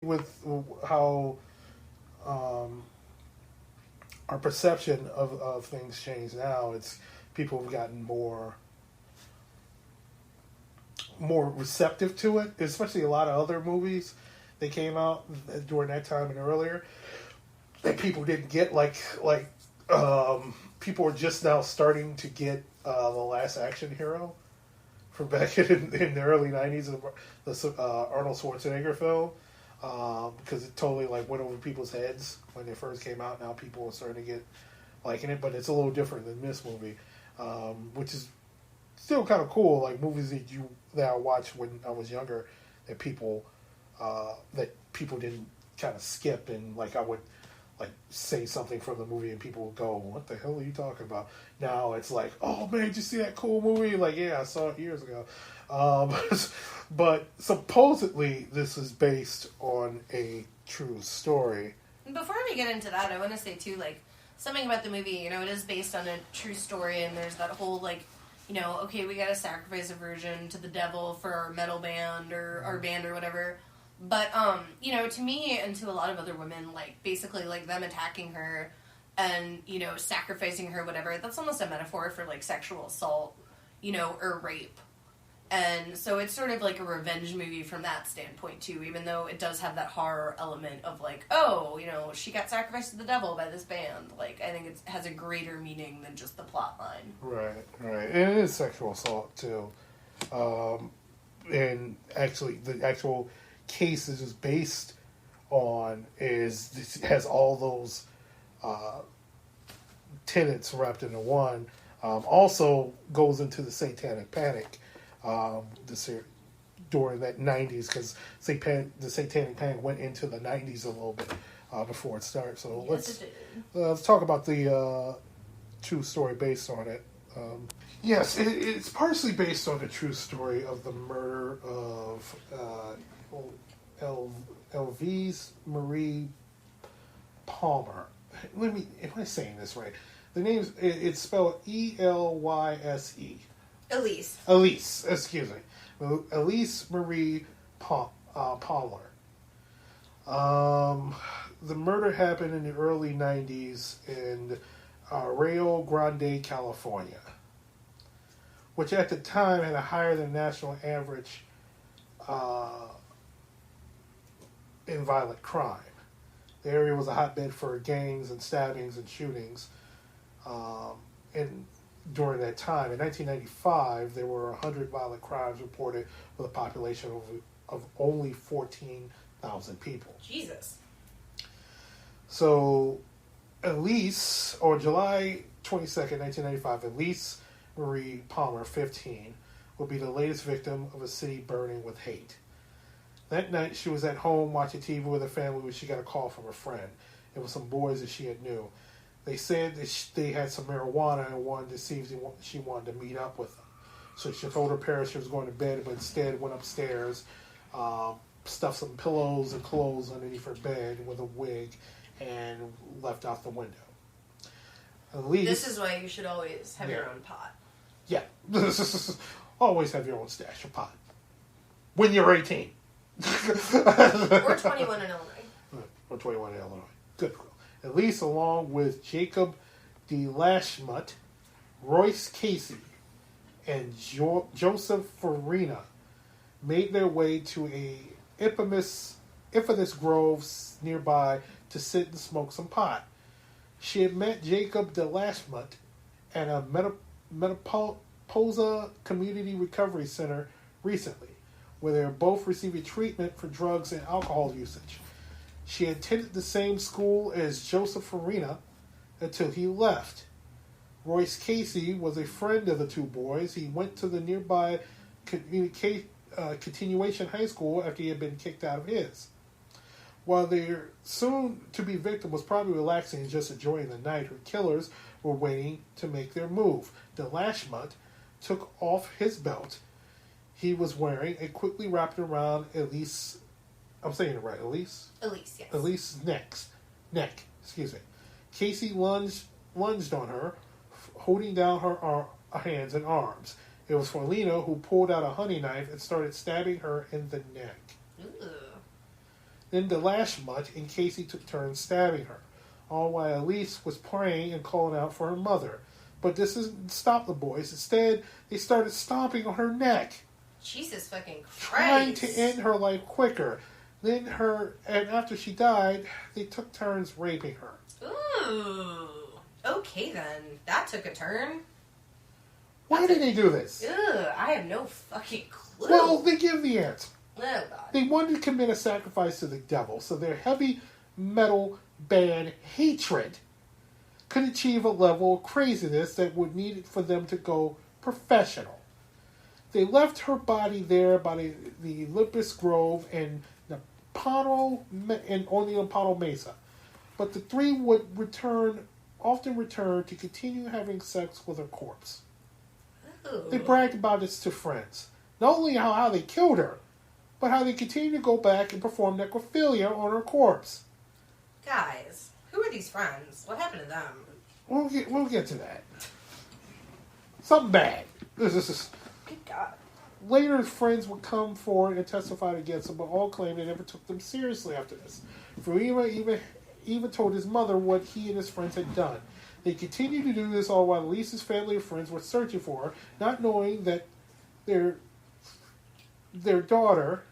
with how our perception of things change now. It's people have gotten more receptive to it, especially a lot of other movies that came out during that time and earlier that people didn't get. People are just now starting to get The Last Action Hero from back in the early '90s, the Arnold Schwarzenegger film, because it totally like went over people's heads when it first came out. Now people are starting to get liking it, but it's a little different than this movie, which is still kind of cool. Like movies that I watched when I was younger that people didn't kind of skip, and like I would like say something from the movie and people would go, "What the hell are you talking about?" Now it's like, "Oh man, did you see that cool movie?" Like, yeah, I saw it years ago. Um, but supposedly this is based on a true story. Before we get into that, I want to say too, like something about the movie. You know, it is based on a true story, and there's that whole like, you know, okay, we got to sacrifice a virgin to the devil for our metal band or our band or whatever. But, you know, to me and to a lot of other women, like, basically, like, them attacking her and, you know, sacrificing her, whatever, that's almost a metaphor for, like, sexual assault, you know, or rape. And so it's sort of like a revenge movie from that standpoint, too, even though it does have that horror element of, like, oh, you know, she got sacrificed to the devil by this band. Like, I think it has a greater meaning than just the plot line. Right. And it is sexual assault, too. And actually, the actual case this is based on has all those tenets wrapped into one. Also goes into the Satanic Panic during that '90s, because the Satanic Panic went into the '90s a little bit before it started. So let's talk about the true story based on it. Yes, it's partially based on the true story of the murder of Elvise Marie Palmer. Am I saying this right? The name it's spelled Elyse. Elise, excuse me. Elise Marie Palmer. The murder happened in the early '90s in Rio Grande, California, which at the time had a higher than national average in violent crime. The area was a hotbed for gangs and stabbings and shootings. And during that time, in 1995, there were 100 violent crimes reported with a population of only 14,000 people. Jesus. So, July 22nd, 1995, Elise Marie Palmer, 15, would be the latest victim of a city burning with hate. That night, she was at home watching TV with her family when she got a call from a friend. It was some boys that she had knew. They said that they had some marijuana and wanted to see if she wanted to meet up with them. So she told her parents she was going to bed, but instead went upstairs, stuffed some pillows and clothes underneath her bed with a wig, and left out the window. This is why you should always have your own pot. Yeah. Always have your own stash of pot. When you're 18. Or 21 in Illinois. Or 21 in Illinois. Good. At least along with Jacob DeLashmutt, Royce Casey, and Joseph Farina made their way to a infamous groves nearby to sit and smoke some pot. She had met Jacob DeLashmutt at a Mariposa Community Recovery Center recently, where they were both receiving treatment for drugs and alcohol usage. She attended the same school as Joseph Farina until he left. Royce Casey was a friend of the two boys. He went to the nearby continuation high school after he had been kicked out of his. While their soon-to-be victim was probably relaxing and just enjoying the night, her killers were waiting to make their move. DeLashmutt took off his belt he was wearing and quickly wrapped it around Elise. I'm saying it right, Elise? Elise, yes. Elise's neck. Excuse me. Casey lunged on her, holding down her hands and arms. It was Farina who pulled out a hunting knife and started stabbing her in the neck. Ooh. Then the last month, and Casey took turns stabbing her, all while Elise was praying and calling out for her mother. But this didn't stop the boys. Instead, they started stomping on her neck. Jesus fucking Christ. Trying to end her life quicker. And after she died, they took turns raping her. Ooh. Okay then. That took a turn. Why did they do this? Ugh, I have no fucking clue. Well, they give the answer. Oh, God. They wanted to commit a sacrifice to the devil, so their heavy metal band hatred could achieve a level of craziness that would need it for them to go professional. They left her body there by the Olympus Grove and on the Apollo Mesa. But the three would often return to continue having sex with her corpse. Ooh. They bragged about this to friends. Not only how they killed her, but how they continued to go back and perform necrophilia on her corpse. Guys, who are these friends? What happened to them? We'll get to that. Something bad. This is. Good God. Later, friends would come forward and testify against them, but all claimed they never took them seriously after this. Farima even told his mother what he and his friends had done. They continued to do this all while Lisa's family and friends were searching for her, not knowing that their daughter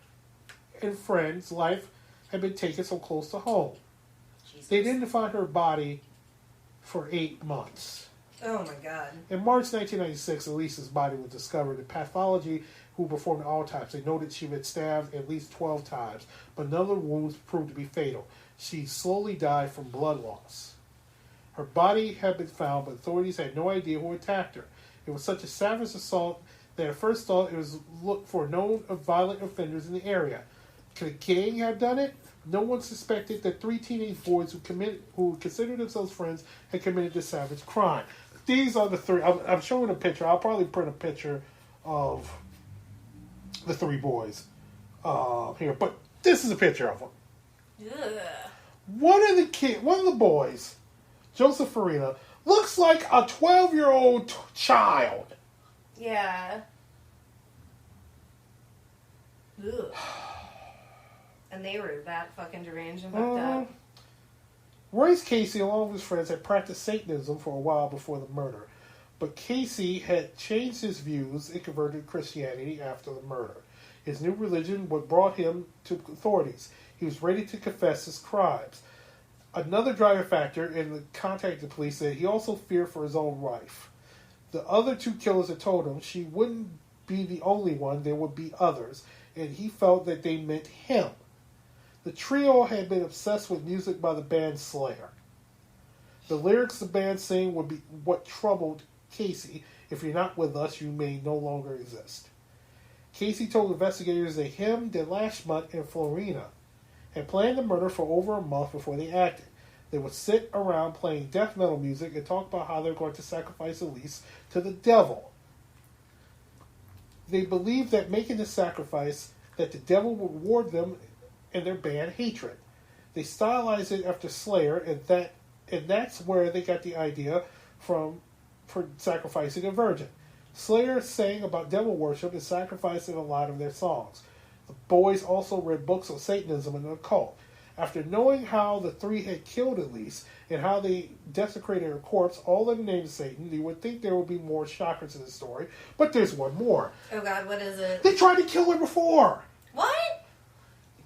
and friend's life had been taken so close to home. Jesus. They didn't find her body for 8 months. Oh my God. In March 1996, Elise's body was discovered in pathology who performed an autopsy. They noted she had been stabbed at least 12 times, but none of the wounds proved to be fatal. She slowly died from blood loss. Her body had been found, but authorities had no idea who attacked her. It was such a savage assault that at first thought it was looked for known violent offenders in the area. Could a gang have done it? No one suspected that 3 teenage boys who considered themselves friends had committed this savage crime. These are the 3. I'm showing a picture. I'll probably print a picture of the 3 boys here, but this is a picture of them. Ugh. One of the boys, Joseph Farina, looks like a 12-year-old child. Yeah. Ugh. And they were that fucking deranged and fucked up. Royce Casey, along with his friends, had practiced Satanism for a while before the murder. But Casey had changed his views and converted to Christianity after the murder. His new religion what brought him to authorities. He was ready to confess his crimes. Another driving factor in the contact with the police said he also feared for his own life. The other 2 killers had told him she wouldn't be the only one, there would be others, and he felt that they meant him. The trio had been obsessed with music by the band Slayer. The lyrics the band sang would be what troubled Casey. If you're not with us, you may no longer exist. Casey told investigators that him, Delashmut, and Florina had planned the murder for over a month before they acted. They would sit around playing death metal music and talk about how they're going to sacrifice Elise to the devil. They believed that making the sacrifice, that the devil would reward them and their band hatred. They stylized it after Slayer, and that's where they got the idea for sacrificing a virgin. Slayer sang about devil worship and sacrificing a lot of their songs. The boys also read books on Satanism and the occult. After knowing how the 3 had killed Elise and how they desecrated her corpse, all in the name of Satan, you would think there would be more shockers in the story, but there's one more. Oh God, what is it? They tried to kill her before. What?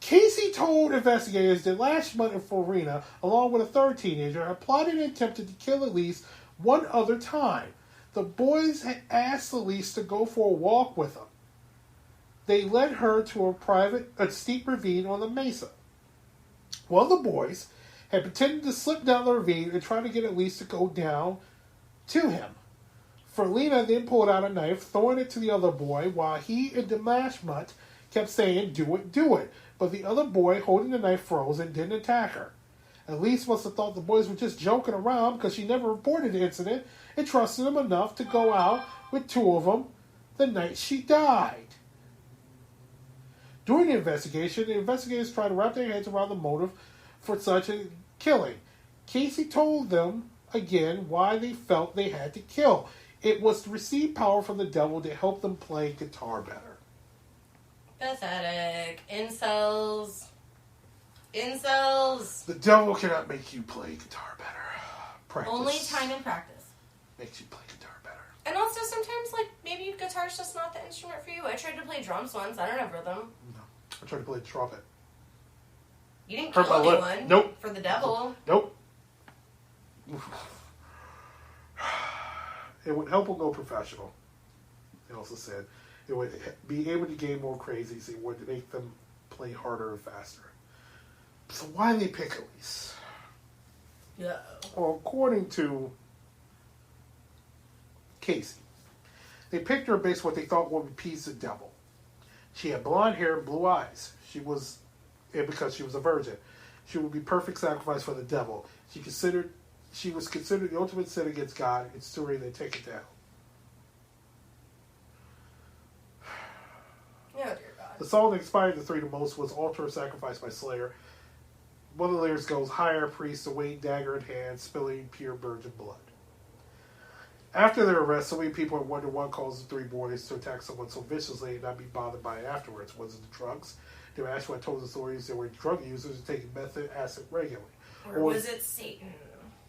Casey told investigators that Lashmut and Florina, along with a 3rd teenager, had plotted and attempted to kill Elise one other time. The boys had asked Elise to go for a walk with them. They led her to a steep ravine on the mesa. One of the boys had pretended to slip down the ravine and try to get Elise to go down to him. Florina then pulled out a knife, throwing it to the other boy, while he and Delashmut kept saying, "Do it, do it." But the other boy, holding the knife, froze and didn't attack her. Elise must have thought the boys were just joking around because she never reported the incident and trusted them enough to go out with 2 of them the night she died. During the investigators tried to wrap their heads around the motive for such a killing. Casey told them again why they felt they had to kill. It was to receive power from the devil to help them play guitar better. Pathetic. Incels. Incels. The devil cannot make you play guitar better. Practice. Only time and practice. Makes you play guitar better. And also sometimes, like, maybe guitar's just not the instrument for you. I tried to play drums once. I don't have rhythm. No. I tried to play the trumpet. You didn't Hurt kill my lip. anyone. Nope. For the devil. Nope. It would help them go professional. They also said it would be able to gain more crazies. It would make them play harder and faster. So why did they pick Elise? Yeah. Well, according to Casey, they picked her based on what they thought would appease the devil. She had blonde hair and blue eyes. Because she was a virgin. She would be perfect sacrifice for the devil. She was considered the ultimate sin against God. It's story they take it down. Oh, dear God. The song that inspired the three the most was Altar of Sacrifice by Slayer. One of the lyrics goes, hire a priest, await dagger in hand, spilling pure virgin blood. After their arrest, so many people had wondered what caused the three boys to attack someone so viciously and not be bothered by it afterwards. Was it the drugs? They were actually told authorities they were drug users and taking method acid regularly. Or was it Satan?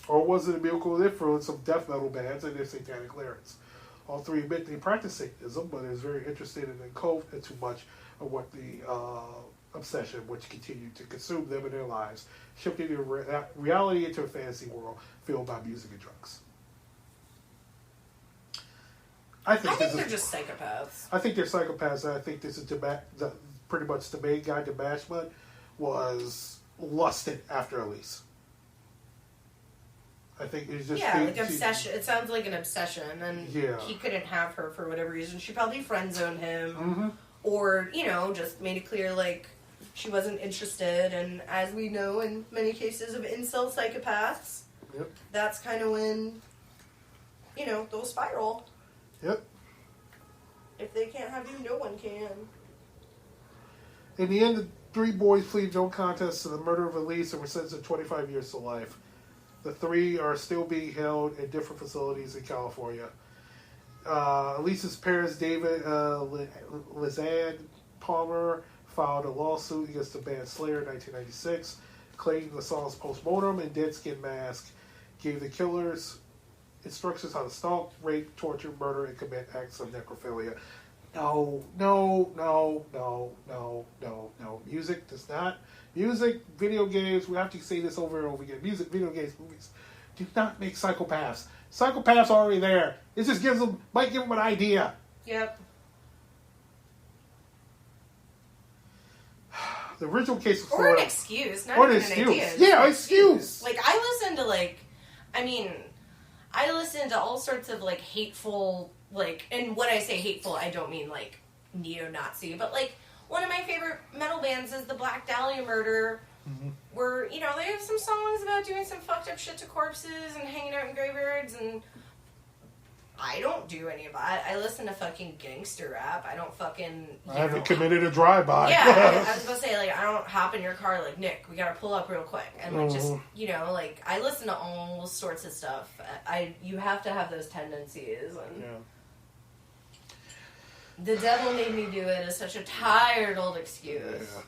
Or was it a musical influence of death metal bands and their satanic lyrics? All three admit they practice Satanism, but is very interested in cove too much of what the obsession which continued to consume them in their lives, shifting their reality into a fantasy world filled by music and drugs. I think they're just psychopaths. I think they're psychopaths, and I think this is pretty much the main guy, Demashmut, was lusted after Elise. I think it's just... like obsession. It sounds like an obsession, and yeah. He couldn't have her for whatever reason. She probably friend-zoned him, mm-hmm. or, just made it clear, like, she wasn't interested, and as we know in many cases of incel psychopaths, yep. That's kind of when, they'll spiral. Yep. If they can't have you, no one can. In the end, the three boys pleaded no contest to the murder of Elise and were sentenced to 25 years to life. The three are still being held in different facilities in California. Elise's parents, David Lizanne Palmer, filed a lawsuit against the band Slayer in 1996, claiming the song's postmortem and Dead Skin Mask gave the killers instructions how to stalk, rape, torture, murder, and commit acts of necrophilia. No. Music does not. Music, video games, we have to say this over and over again. Music, video games, movies do not make psychopaths. Psychopaths are already there. It just might give them an idea. Yep. The original case was Or an excuse, not even an idea. Yeah, excuse. Like, I listen to all sorts of, hateful, and when I say hateful, I don't mean, neo-Nazi, but, one of my favorite metal bands is the Black Dahlia Murder, mm-hmm. where, they have some songs about doing some fucked up shit to corpses and hanging out in graveyards, and I don't do any of that. I listen to fucking gangster rap. I don't fucking... I haven't committed a drive-by. Yeah, I was going to say, I don't hop in your car Nick, we gotta pull up real quick. And, I listen to all sorts of stuff. You have to have those tendencies. And yeah. The devil made me do it is such a tired old excuse. Yeah.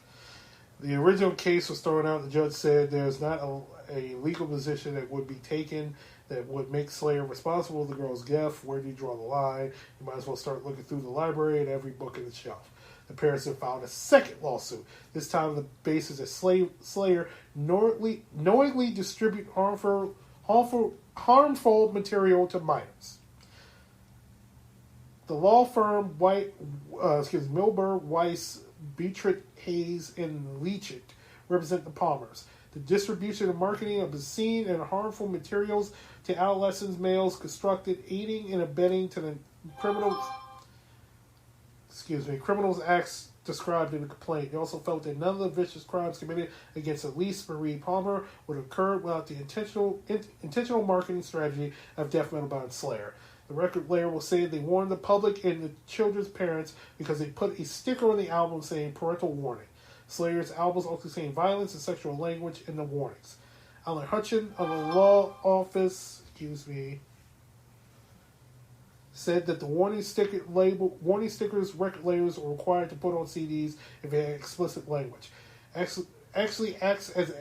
The original case was thrown out. The judge said there's not a legal position that would be taken that would make Slayer responsible for the girl's death. Where do you draw the line? You might as well start looking through the library and every book in the shelf. The parents have filed a second lawsuit. This time the basis is Slayer knowingly distribute harmful material to minors. The law firm Milber, Weiss, Beatrice, Hayes, and Leachit represent the Palmers. The distribution and marketing of obscene and harmful materials to adolescent males constructed aiding and abetting to the criminals acts described in the complaint. They also felt that none of the vicious crimes committed against Elise Marie Palmer would occur without the intentional marketing strategy of death metal band Slayer. The record label will say they warned the public and the children's parents because they put a sticker on the album saying parental warning. Slayer's albums also contain violence and sexual language in the warnings. Alan Hutchin of the law office, said that the warning stickers, record labels are required to put on CDs if they had explicit language. actually acts as